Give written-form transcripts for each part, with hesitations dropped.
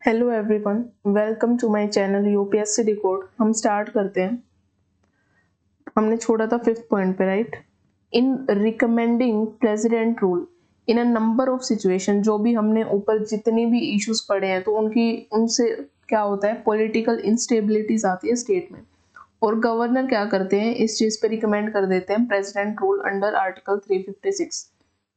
Hello everyone, welcome to my channel UPSC decode. हम start करते हैं। हमने छोड़ा था 5th पॉइंट पे, right. In recommending president rule in a number of situation, जो भी हमने ऊपर जितने भी इश्यूज पढ़े हैं तो उनसे क्या होता है, पॉलिटिकल इंस्टेबिलिटीज आती है स्टेट में, और गवर्नर क्या करते हैं, इस चीज पे रिकमेंड कर देते हैं प्रेसिडेंट रूल अंडर आर्टिकल 356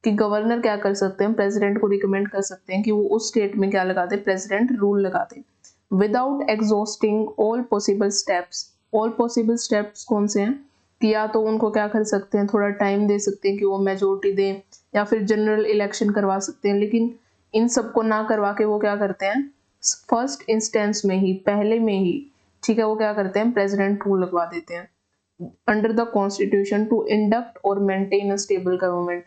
कि गवर्नर क्या कर सकते हैं, प्रेसिडेंट को रिकमेंड कर सकते हैं कि वो उस स्टेट में क्या लगा दे, प्रेसिडेंट रूल लगा दे without exhausting all possible steps. All possible steps कौन से हैं कि या तो उनको क्या कर सकते हैं, थोड़ा टाइम दे सकते हैं कि वो मेजोरिटी दें, या फिर जनरल इलेक्शन करवा सकते हैं, लेकिन इन सबको ना करवा के वो क्या करते हैं, फर्स्ट इंस्टेंस में ही, पहले में ही, ठीक है, वो क्या करते हैं, प्रेसिडेंट रूल लगवा देते हैं under the constitution to induct और मेंटेन अ स्टेबल गवर्नमेंट।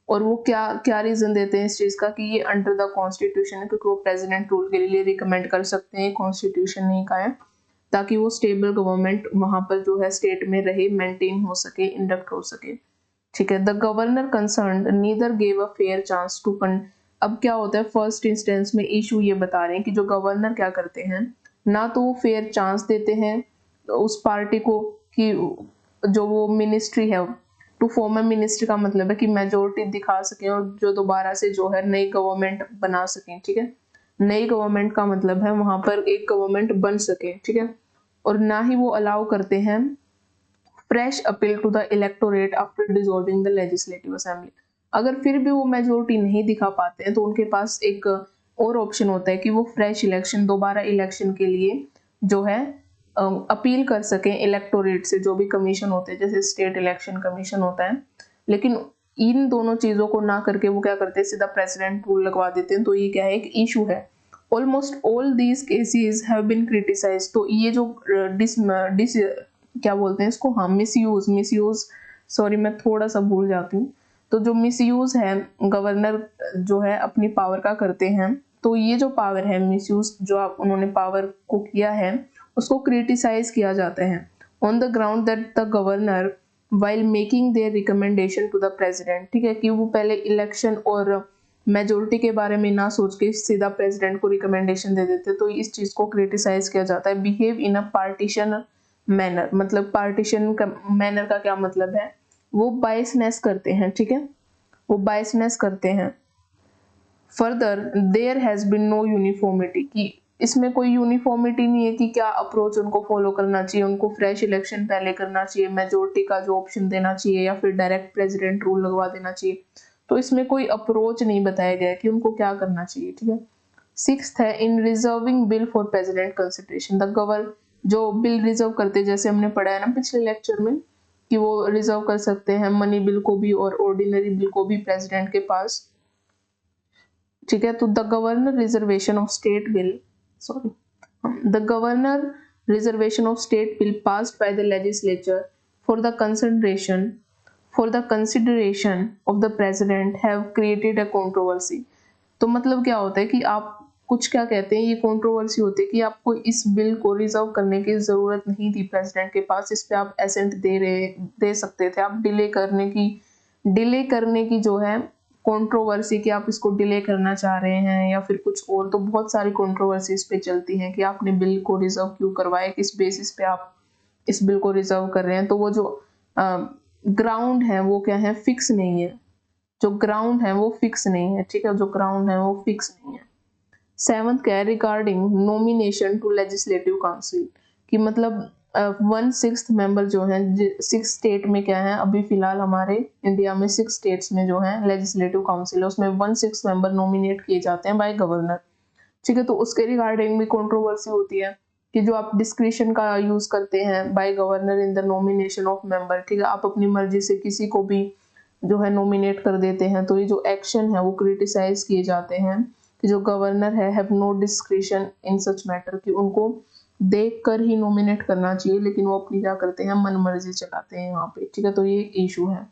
और वो क्या क्या रीजन देते हैं इस चीज का कि ये अंडर द कॉन्स्टिट्यूशन है, क्योंकि वो प्रेसिडेंट रूल के लिए रिकमेंड कर सकते हैं, कॉन्स्टिट्यूशन नहीं का है, ताकि वो स्टेबल गवर्नमेंट वहां पर जो है स्टेट में रहे, मेंटेन हो सके, इंडक्ट हो सके, ठीक है। The governor concern neither gave a fair chance to अब क्या होता है, फर्स्ट इंस्टेंस में इशू ये बता रहे हैं कि जो गवर्नर क्या करते हैं, ना तो वो फेयर चांस देते हैं उस पार्टी को कि जो वो मिनिस्ट्री है, टू फॉर्म अ मिनिस्ट्री का मतलब है कि मेजोरिटी दिखा सके और जो दोबारा से जो है नई गवर्नमेंट बना सके, ठीक है। नई गवर्नमेंट का मतलब है वहां पर एक गवर्नमेंट बन सके, ठीक है। और ना ही वो अलाउ करते हैं fresh appeal to the electorate after dissolving the legislative assembly. अगर फिर भी वो मेजोरिटी नहीं दिखा पाते हैं तो उनके पास एक और ऑप्शन होता है कि वो फ्रेश इलेक्शन, दोबारा इलेक्शन के लिए जो है अपील कर सकें इलेक्टोरेट से, जो भी कमीशन होते हैं, जैसे स्टेट इलेक्शन कमीशन होता है। लेकिन इन दोनों चीजों को ना करके वो क्या करते हैं, सीधा प्रेसिडेंट रूल लगवा देते हैं। तो ये क्या है, एक इशू है। Almost all these cases have been criticised. तो ये जो डिस क्या बोलते हैं इसको, हाँ, मिसयूज, सॉरी मैं थोड़ा सा भूल जाती हूँ। तो जो मिसयूज है गवर्नर जो है अपनी पावर का करते हैं, तो ये जो पावर है, मिसयूज जो आप उन्होंने पावर को किया है, उसको क्रिटिसाइज किया जाता है on the ground that the governor while making their recommendation to the president, ठीक है, कि वो पहले इलेक्शन और मेजोरिटी के बारे में ना सोच के सीधा प्रेसिडेंट को रिकमेंडेशन दे देते। तो इस चीज को क्रिटिसाइज किया जाता है। Behave in a partition manner, मतलब पार्टीशन का मैनर का क्या मतलब है, वो बायसनेस करते हैं, ठीक है, वो बायसनेस करते हैं। Further there has been no uniformity, कि इसमें कोई यूनिफॉर्मिटी नहीं है कि क्या अप्रोच उनको फॉलो करना चाहिए, उनको फ्रेश इलेक्शन पहले करना चाहिए, मेजोरिटी का जो ऑप्शन देना चाहिए, या फिर डायरेक्ट प्रेसिडेंट रूल लगवा देना चाहिए। तो इसमें कोई अप्रोच नहीं बताया गया कि उनको क्या करना चाहिए, ठीक है। सिक्स्थ है in reserving bill for president consideration. The governor जो बिल रिजर्व करते, जैसे हमने पढ़ा है ना पिछले लेक्चर में, कि वो रिजर्व कर सकते हैं मनी बिल को भी और ऑर्डिनरी बिल को भी प्रेसिडेंट के पास, ठीक है। तो the governor reservation of state bill, sorry, the governor reservation of state bill passed by the legislature for the consideration of the president have created a controversy. तो मतलब क्या होता है कि आप कुछ क्या कहते हैं, ये कंट्रोवर्सी होती है कि आपको इस बिल को रिजर्व करने की जरूरत नहीं थी प्रेसिडेंट के पास, इस पे आप एसेंट दे सकते थे, आप डिले करने की जो है कंट्रोवर्सी, कि आप इसको डिले करना चाह रहे हैं या फिर कुछ और, तो बहुत सारी कंट्रोवर्सी इस पे चलती हैं कि आपने बिल को रिजर्व क्यों करवाया, किस बेसिस पे आप इस बिल को रिजर्व कर रहे हैं। तो वो जो ग्राउंड है वो क्या है, फिक्स नहीं है, जो ग्राउंड है वो फिक्स नहीं है, ठीक है, जो ग्राउंड है वो फिक्स नहीं है। सेवंथ क्या है, regarding nomination to legislative council, कि मतलब 1/6 मेंबर जो है 6 स्टेट में क्या है, अभी फिलहाल हमारे इंडिया में 6 स्टेट्स में जो है लेजिस्लेटिव काउंसिल है, उसमें 1/6 मेंबर नॉमिनेट किए जाते हैं बाय गवर्नर, ठीक है। तो उसके रिगार्डिंग भी कंट्रोवर्सी होती है कि जो आप डिस्क्रिशन का यूज करते हैं by governor in the nomination of member, ठीक है, आप अपनी मर्जी से किसी को भी जो है नॉमिनेट कर देते हैं, तो ये जो एक्शन है वो क्रिटिसाइज किए जाते हैं कि जो गवर्नर है have no discretion in such matter, कि उनको देख कर ही नॉमिनेट करना चाहिए, लेकिन वो अपनी क्या करते हैं, मन मर्जी चलाते हैं वहां पे, ठीक है। तो ये एक इशू है।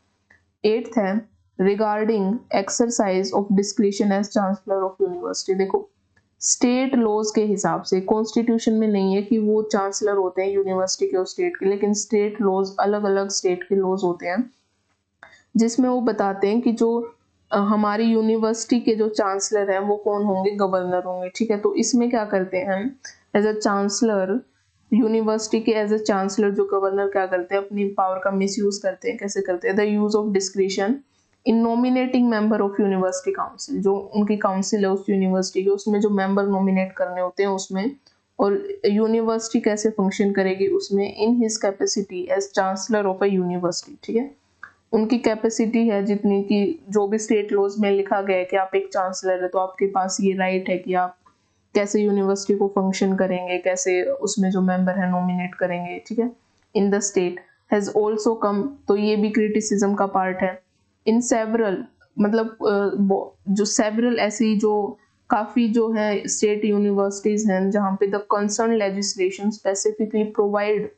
एट्थ है regarding exercise of discretion as chancellor of university. देखो, स्टेट लॉज के हिसाब से, कॉन्स्टिट्यूशन में नहीं है कि वो चांसलर होते हैं यूनिवर्सिटी के और स्टेट के, लेकिन स्टेट लॉज, अलग अलग स्टेट के लॉज होते हैं जिसमें वो बताते हैं कि जो हमारी यूनिवर्सिटी के जो चांसलर हैं वो कौन होंगे, गवर्नर होंगे, ठीक है। तो इसमें क्या करते हैं हम, एज अ चांसलर, यूनिवर्सिटी के एज अ चांसलर जो गवर्नर क्या करते हैं, अपनी पावर का मिसयूज करते हैं। कैसे करते हैं, the use of discretion in nominating member of university council, जो उनकी काउंसिल है उस यूनिवर्सिटी की, उसमें जो मेंबर नॉमिनेट करने होते हैं उसमें, और यूनिवर्सिटी कैसे फंक्शन करेगी उसमें, in his capacity as chancellor of a university, ठीक है। उनकी कैपेसिटी है जितनी कि जो भी स्टेट लॉज में लिखा गया है कि आप एक चांसलर है तो आपके पास ये राइट है कि आप कैसे यूनिवर्सिटी को फंक्शन करेंगे, कैसे उसमें जो मेंबर है नॉमिनेट करेंगे, ठीक है। In the state has also come, तो ये भी क्रिटिसिज्म का पार्ट है। इन सेवरल, मतलब जो सेवरल ऐसी जो काफी जो है स्टेट यूनिवर्सिटीज हैं जहाँ पे the concern legislation specifically provide,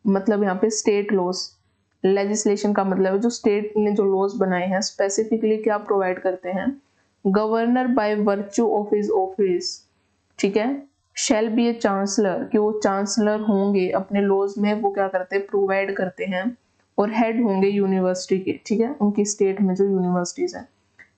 मतलब यहाँ पे स्टेट लॉज, लेजिस्लेशन का मतलब है जो स्टेट ने जो लॉज बनाए हैं स्पेसिफिकली क्या प्रोवाइड करते हैं, governor by virtue of his office, ठीक है, शैल बी ए चांसलर, कि वो चांसलर होंगे अपने लॉज में, वो क्या करते हैं, प्रोवाइड करते हैं, और हेड होंगे यूनिवर्सिटी के, ठीक है, उनकी स्टेट में जो यूनिवर्सिटीज हैं।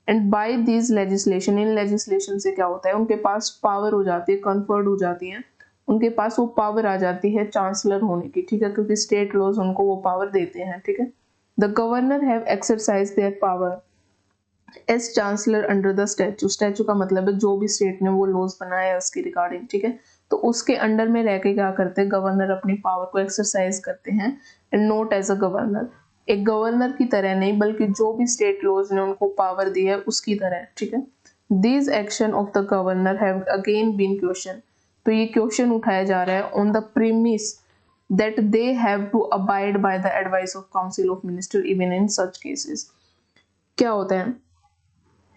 एंड बाय दिस लेजिस्लेशन, इन लेजिस्लेशन से क्या होता है, उनके पास पावर हो जाती है, कन्फर्ड हो जाती है, उनके पास वो पावर आ जाती है चांसलर होने की, ठीक है, क्योंकि स्टेट लॉज उनको वो पावर देते हैं, ठीक है। The governor have exercise their power as chancellor under the statute, statute का मतलब है जो भी स्टेट ने वो लॉज बनाया है उसके रिगार्डिंग, ठीक है। तो उसके अंडर में रह के क्या करते हैं, गवर्नर अपनी पावर को एक्सरसाइज करते हैं, and not as a governor, एक गवर्नर की तरह नहीं बल्कि जो भी स्टेट लॉज ने उनको पावर दी है उसकी तरह, ठीक है। These action of the governor have again been question, तो ये क्वेश्चन उठाया जा रहा है on the premise that they have to abide by the advice of council of minister even in such cases। क्या होता है,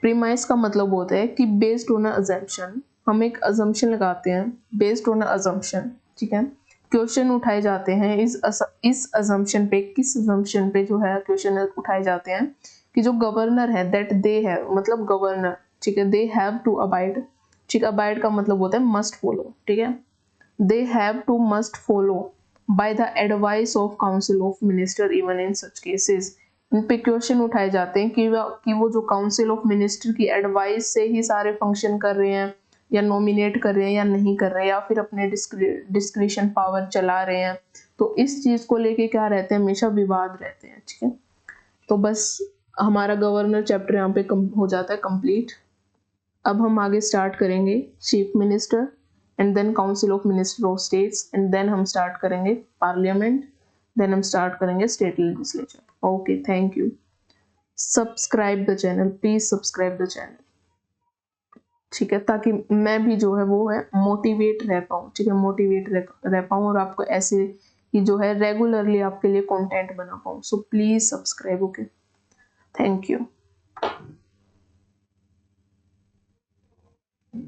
प्रीमाइस का मतलब होता है कि बेस्ड ऑन अजम्पशन, हम एक अजम्पशन लगाते हैं, बेस्ड ऑन अजम्पशन, ठीक है। क्वेश्चन उठाए जाते हैं इस अजम्पशन पे, किस अजम्पशन पे जो है क्वेश्चन उठाए जाते हैं कि जो गवर्नर है, दैट दे है, मतलब गवर्नर, ठीक है, दे हैव टू अबाइड, ठीक, अबाइड का मतलब होता है मस्ट फॉलो, ठीक है, they have to must follow by the advice of council of minister even in such cases. इन पे क्वेश्चन उठाए जाते हैं कि वो जो काउंसिल ऑफ मिनिस्टर की एडवाइस से ही सारे फंक्शन कर रहे हैं, या नॉमिनेट कर रहे हैं या नहीं कर रहे हैं, या फिर अपने डिस्क्रिशन पावर चला रहे हैं। तो इस चीज को लेके क्या रहते हैं, हमेशा विवाद रहते हैं, ठीक है। तो बस हमारा गवर्नर चैप्टर यहाँ पे हो जाता है कंप्लीट। अब हम आगे स्टार्ट करेंगे chief minister, and then council of minister of states, and then हम स्टार्ट करेंगे पार्लियामेंट, देन हम स्टार्ट करेंगे state legislature. Okay, thank you. Subscribe the channel, please subscribe the channel, ठीक है, ताकि मैं भी जो है वो है मोटिवेट रह पाऊँ, ठीक है, मोटिवेट रह पाऊँ और आपको ऐसे ही जो है रेगुलरली आपके लिए कंटेंट बना पाऊँ। So please subscribe, okay, thank you.